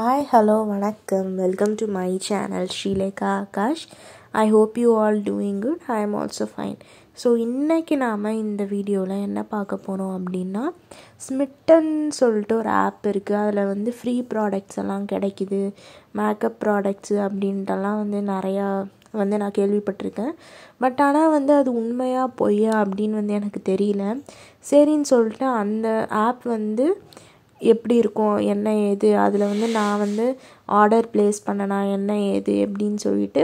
Hi, hello, vanakkam. Welcome to my channel Srilekha Akash. I hope you all doing good. I am also fine. So இன்றைக்கி நாம் இந்த வீடியோவில் என்ன பார்க்க போகிறோம் அப்படின்னா ஸ்மிட்டன் சொல்லிட்டு ஒரு ஆப் இருக்குது. அதில் வந்து ஃப்ரீ ப்ராடக்ட்ஸ் எல்லாம் கிடைக்கிது. மேக்கப் ப்ராடக்ட்ஸு அப்படின்ட்டுலாம் வந்து நிறையா வந்து நான் கேள்விப்பட்டிருக்கேன். பட் ஆனால் வந்து அது உண்மையாக பொய்யா அப்படின்னு வந்து எனக்கு தெரியல. சரின்னு சொல்லிட்டு அந்த ஆப் வந்து எப்படி இருக்கும், என்ன ஏது, அதில் வந்து நான் வந்து ஆர்டர் ப்ளேஸ் பண்ணனா என்ன ஏது எப்படின்னு சொல்லிட்டு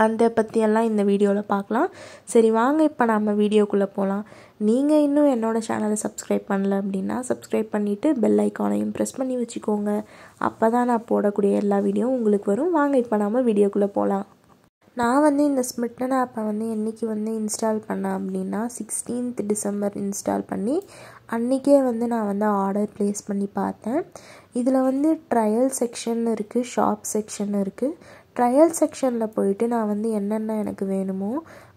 அதை பற்றியெல்லாம் இந்த வீடியோவில் பார்க்கலாம். சரி வாங்க இப்போ நம்ம வீடியோக்குள்ளே போகலாம். நீங்கள் இன்னும் என்னோடய சேனலை சப்ஸ்கிரைப் பண்ணல அப்படின்னா சப்ஸ்கிரைப் பண்ணிவிட்டு பெல் ஐக்கானையும் ப்ரெஸ் பண்ணி வச்சுக்கோங்க. அப்போ தான் நான் போடக்கூடிய எல்லா வீடியோவும் உங்களுக்கு வரும். வாங்க இப்போ நம்ம வீடியோக்குள்ளே போகலாம். நான் வந்து இந்த ஸ்மிட்டன் ஆப்பை வந்து என்றைக்கு வந்து இன்ஸ்டால் பண்ணேன் அப்படின்னா 16th டிசம்பர் இன்ஸ்டால் பண்ணி அன்றைக்கே வந்து நான் வந்து ஆர்டர் ப்ளேஸ் பண்ணி பார்த்தேன். இதில் வந்து ட்ரையல் செக்ஷன் இருக்குது, ஷாப் செக்ஷன் இருக்குது. ட்ரையல் செக்ஷனில் போயிட்டு நான் வந்து என்னென்ன எனக்கு வேணுமோ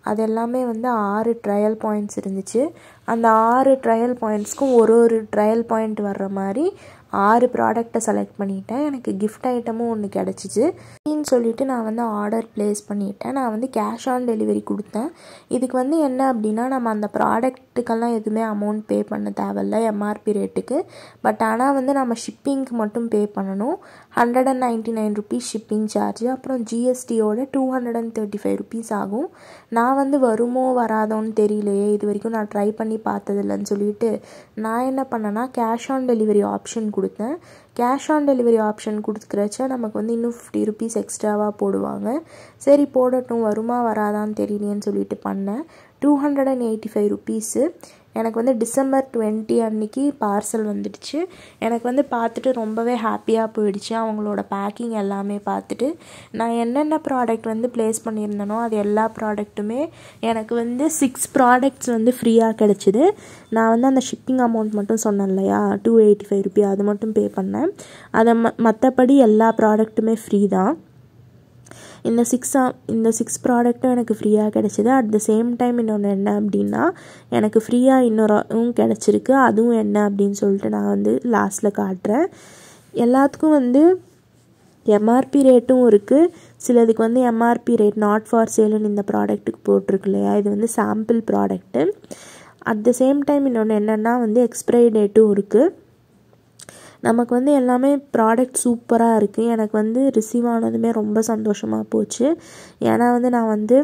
அது எல்லாமே வந்து 6 ட்ரையல் பாயிண்ட்ஸ் இருந்துச்சு. அந்த 6 ட்ரையல் பாயிண்ட்ஸ்க்கும் ஒரு ட்ரையல் பாயிண்ட் வர்ற மாதிரி 6 ப்ராடக்டை செலக்ட் பண்ணிட்டேன். எனக்கு கிஃப்ட் ஐட்டமும் ஒன்று கிடச்சிச்சு. அப்படின்னு சொல்லிவிட்டு நான் வந்து ஆர்டர் ப்ளேஸ் பண்ணிவிட்டேன். நான் வந்து கேஷ் ஆன் டெலிவரி கொடுத்தேன். இதுக்கு வந்து என்ன அப்படின்னா நம்ம அந்த ப்ராடக்ட்டுக்கெல்லாம் எதுவுமே அமௌண்ட் பே பண்ண தேவையில்ல எம்ஆர்பி ரேட்டுக்கு. பட் ஆனால் வந்து நம்ம ஷிப்பிங்க்கு மட்டும் பே பண்ணணும். 199 ருபீஸ் ஷிப்பிங் சார்ஜ், அப்புறம் ஜிஎஸ்டியோட 235 ருபீஸ் ஆகும். நான் வந்து வருமோ வராதோன்னு தெரியலையே, இது வரைக்கும் நான் ட்ரை பண்ணி பார்த்ததில்லன்னு சொல்லிட்டு நான் என்ன பண்ணேன்னா கேஷ் ஆன் டெலிவரி ஆப்ஷன் கொடுத்தேன். கேஷ் ஆன் டெலிவரி ஆப்ஷன் கொடுக்குறச்ச நமக்கு வந்து இன்னும் 50 ருபீஸ் எக்ஸ்ட்ராவாக போடுவாங்க. சரி போடட்டும், வருமா வராதான்னு தெரியலேன்னு சொல்லிட்டு பண்ணேன். 285 ருபீஸு எனக்கு வந்து டிசம்பர் 20 அன்றைக்கி பார்சல் வந்துடுச்சு. எனக்கு வந்து பார்த்துட்டு ரொம்பவே ஹாப்பியாக போயிடுச்சு. அவங்களோட பேக்கிங் எல்லாமே பார்த்துட்டு நான் என்னென்ன ப்ராடக்ட் வந்து ப்ளேஸ் பண்ணியிருந்தேனோ அது எல்லா ப்ராடக்ட்டுமே எனக்கு வந்து 6 ப்ராடக்ட்ஸ் வந்து ஃப்ரீயாக கிடச்சிது. நான் வந்து அந்த ஷிப்பிங் அமௌண்ட் மட்டும் சொன்னேன் இல்லையா, 285 ருபீ, அது மட்டும் பே பண்ணேன். அதை மற்றபடி எல்லா ப்ராடக்ட்டுமே ஃப்ரீ தான். இந்த 6 ப்ராடக்ட்டும் எனக்கு ஃப்ரீயாக கிடச்சிது. அட் த சேம் டைம் இன்னொன்று என்ன அப்படின்னா எனக்கு ஃப்ரீயாக இன்னொரும் கிடச்சிருக்கு. அதுவும் என்ன அப்படின்னு சொல்லிட்டு நான் வந்து லாஸ்ட்டில் காட்டுறேன். எல்லாத்துக்கும் வந்து எம்ஆர்பி ரேட்டும் இருக்குது. சிலதுக்கு வந்து எம்ஆர்பி ரேட் நாட் ஃபார் சேலுன்னு இந்த ப்ராடக்ட்டுக்கு போட்டிருக்கு இல்லையா, இது வந்து sample product. At the same time இன்னொன்று என்னென்னா வந்து எக்ஸ்பைரி டேட்டும் இருக்குது. நமக்கு வந்து எல்லாமே ப்ராடக்ட் சூப்பராக இருக்குது. எனக்கு வந்து ரிசீவ் ஆனதுமே ரொம்ப சந்தோஷமாக போச்சு. ஏன்னா வந்து நான் வந்து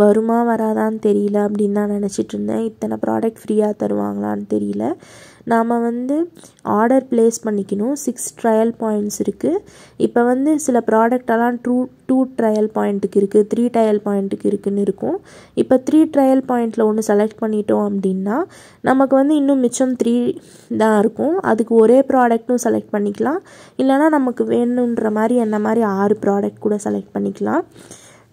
வருமா வராதான்னு தெரியல அப்படின்னு தான் நினச்சிட்டு இருந்தேன். இத்தனை ப்ராடக்ட் ஃப்ரீயாக தருவாங்களான்னு தெரியல. நாம் வந்து ஆர்டர் ப்ளேஸ் பண்ணிக்கணும். 6 ட்ரையல் பாயிண்ட்ஸ் இருக்குது. இப்போ வந்து சில ப்ராடக்டெல்லாம் 2 ட்ரையல் பாயிண்ட்டுக்கு இருக்குது, 3 ட்ரையல் பாயிண்ட்டுக்கு இருக்குதுன்னு இருக்கும். இப்போ 3 ட்ரையல் பாயிண்ட்டில் ஒன்று செலக்ட் பண்ணிட்டோம் அப்படின்னா நமக்கு வந்து இன்னும் மிச்சம் 3 தான் இருக்கும். அதுக்கு ஒரே ப்ராடக்ட்டும் செலக்ட் பண்ணிக்கலாம், இல்லைனா நமக்கு வேணுன்ற மாதிரி என்ன மாதிரி 6 ப்ராடக்ட் கூட செலக்ட் பண்ணிக்கலாம்.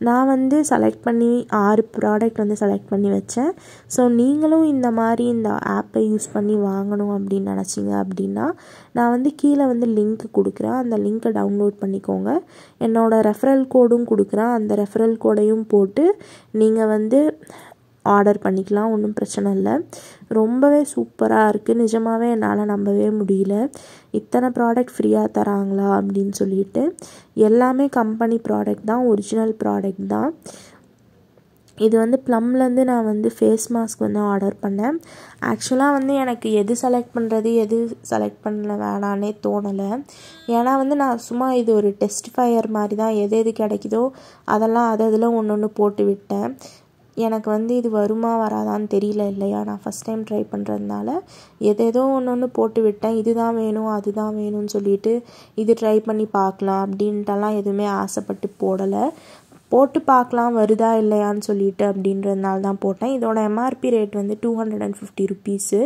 நான் வந்து செலக்ட் பண்ணி 6 ப்ராடக்ட் வந்து செலக்ட் பண்ணி வச்சேன். ஸோ நீங்களும் இந்த மாதிரி இந்த ஆப்பை யூஸ் பண்ணி வாங்கணும் அப்படின்னு நினச்சிங்க அப்படின்னா நான் வந்து கீழே வந்து லிங்க் கொடுக்குறேன். அந்த லிங்க்கை டவுன்லோட் பண்ணிக்கோங்க. என்னோடய ரெஃபரல் கோடும் கொடுக்குறேன். அந்த ரெஃபரல் கோடையும் போட்டு நீங்கள் வந்து ஆர்டர் பண்ணிக்கலாம், ஒன்றும் பிரச்சனை இல்லை. ரொம்பவே சூப்பராக இருக்குது. நிஜமாகவே என்னால் நம்பவே முடியல, இத்தனை ப்ராடக்ட் ஃப்ரீயாக தராங்களா அப்படின்னு சொல்லிட்டு. எல்லாமே கம்பெனி ப்ராடக்ட் தான், ஒரிஜினல் ப்ராடக்ட் தான். இது வந்து ப்ளம்லேருந்து நான் வந்து ஃபேஸ் மாஸ்க் வந்து ஆர்டர் பண்ணேன். ஆக்சுவலாக வந்து எனக்கு எது செலக்ட் பண்ணுறது எது செலக்ட் பண்ணல வேணான்னே தோணலை. ஏன்னா வந்து நான் சும்மா இது ஒரு டெஸ்ட் ஃபயர் மாதிரி தான், எது கிடைக்குதோ அதெல்லாம் அதில் ஒன்று போட்டு விட்டேன். எனக்கு வந்து இது வருமா வராதான்னு தெரியல இல்லையா, நான் ஃபஸ்ட் டைம் ட்ரை பண்ணுறதுனால ஏதோ ஒன்று போட்டு விட்டேன். இதுதான் வேணும் அதுதான் வேணும்னு சொல்லிட்டு இது ட்ரை பண்ணி பார்க்கலாம் அப்படின்ட்டுலாம் எதுவுமே ஆசைப்பட்டு போடலை. போட்டு பார்க்கலாம் வருதா இல்லையான்னு சொல்லிட்டு அப்படின்றதுனால தான் போட்டேன். இதோட எம்ஆர்பி ரேட் வந்து 250 ருபீஸு.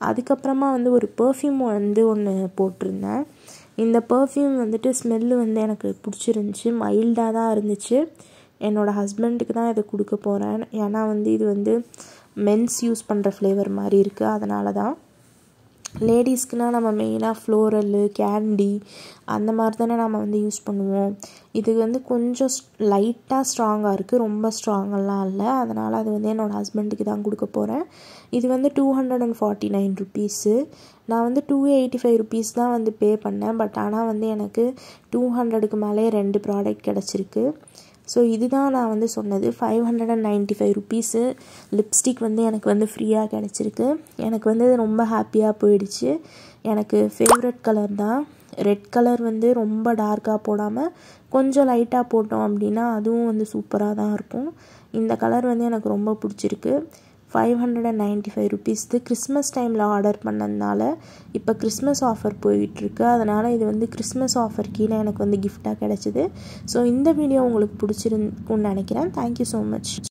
அதுக்கப்புறமா வந்து ஒரு பர்ஃப்யூம் வந்து ஒன்று போட்டிருந்தேன். இந்த பர்ஃப்யூம் வந்துட்டு ஸ்மெல்லு வந்து எனக்கு பிடிச்சிருந்துச்சி, மைல்டாக தான் இருந்துச்சு. என்னோடய ஹஸ்பண்டுக்கு தான் இதை கொடுக்க போகிறேன். ஏன்னா வந்து இது வந்து மென்ஸ் யூஸ் பண்ணுற ஃப்ளேவர் மாதிரி இருக்குது, அதனால தான். லேடிஸ்க்குனா நம்ம மெயினாக ஃப்ளோரல்லு கேண்டி அந்த மாதிரி தானே நம்ம வந்து யூஸ் பண்ணுவோம். இது வந்து கொஞ்சம் லைட்டாக ஸ்ட்ராங்காக இருக்குது, ரொம்ப ஸ்ட்ராங்கெல்லாம் இல்லை. அதனால் அது வந்து என்னோடய ஹஸ்பண்டுக்கு தான் கொடுக்க போகிறேன். இது வந்து 249 ருபீஸு. நான் வந்து 285 ருபீஸ் தான் வந்து பே பண்ணேன். பட் ஆனால் வந்து எனக்கு 200க்கு மேலே 2 ப்ராடக்ட் கிடச்சிருக்கு. ஸோ இதுதான் நான் வந்து சொன்னது. 595 ருபீஸு லிப்ஸ்டிக் வந்து எனக்கு வந்து ஃப்ரீயாக கிடச்சிருக்கு. எனக்கு வந்து ரொம்ப ஹாப்பியாக போயிடுச்சு. எனக்கு ஃபேவரட் கலர் தான் ரெட் கலர். வந்து ரொம்ப டார்க்காக போடாமல் கொஞ்சம் லைட்டாக போட்டோம் அப்படின்னா அதுவும் வந்து சூப்பராக தான் இருக்கும். இந்த கலர் வந்து எனக்கு ரொம்ப பிடிச்சிருக்கு. 595 ருபீஸ்க்கு கிறிஸ்மஸ் டைமில் ஆர்டர் பண்ணதுனால இப்போ கிறிஸ்மஸ் ஆஃபர் போயிட்டுருக்கு. அதனால் இது வந்து கிறிஸ்மஸ் ஆஃபர் கீழே எனக்கு வந்து கிஃப்டாக கிடச்சிது. ஸோ இந்த வீடியோ உங்களுக்கு பிடிச்சிருக்குன்னு நினைக்கிறேன். Thank you so much.